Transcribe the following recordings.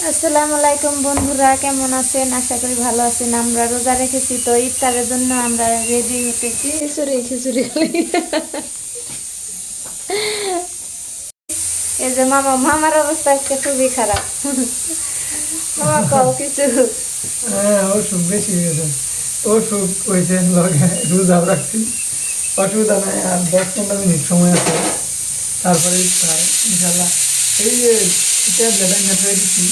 আসসালামু আলাইকুম বন্ধুরা, কেমন আছেন? আশা করি ভালো আছেন। আমরা রোজা রেখেছি, তো ইফতারের জন্য আমরা রেডি হতেছি। খিচুড়ি খিচুড়ি এই যে মামার অবস্থা আজকে খুবই খারাপ। মামা কও কিছু। হ্যাঁ, অসুখ বেশি হয়েছে। অসুখ হয়েছে, রোজা রাখছি, অসুবিধা নাই। আর 10-15 মিনিট সময় আছে, তারপরে ইফতার ইনশাল্লাহ। এই যে ট্যাবলেট এনে পেয়ে দিচ্ছি।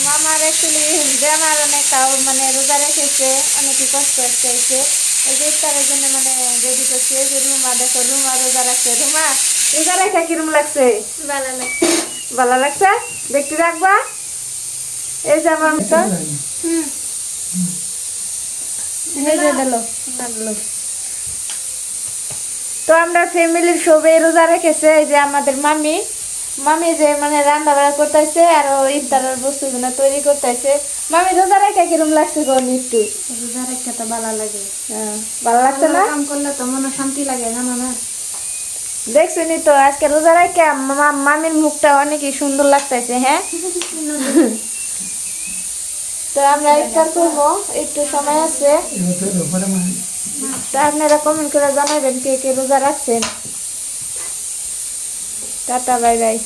মামার অ্যাকচুয়ালি বেমার অনেক, মানে রোজা রেখেছে, অনেকই কষ্ট হচ্ছে। এই যে ইফতারের জন্য মানে রেডি করছে। এই যে রুমা, দেখো রুমা রোজা রাখছে। রুমা রোজা রেখা কিরম লাগছে? ভালো লাগছে। ভালো লাগছে, দেখতে রাখবা। এই যে আমার মতো এই যে দিলো। তো আমরা ফ্যামিলির সবাই রোজা রেখেছে। এই যে আমাদের মামি মামি যে মানে রান্না বান্না করতেছে আর ইফতারের বস্তুগুলো তৈরি করতেছে। মামি রোজা রেখে কিরম লাগছে কোন একটু? রোজা রেখে তো ভালো লাগে। হ্যাঁ, ভালো লাগছে না? কাম করলে তো মনে শান্তি লাগে, জানো না? দেখছেনি তো আজকে রোজা রেখে মামির মুখটা অনেকই সুন্দর লাগতেছে। হ্যাঁ, তো আমরা ইফতার করবো, একটু সময় আছে। তো আপনারা কমেন্ট করে জানাবেন কে কে রোজা রাখছেন। Tata, bye bye.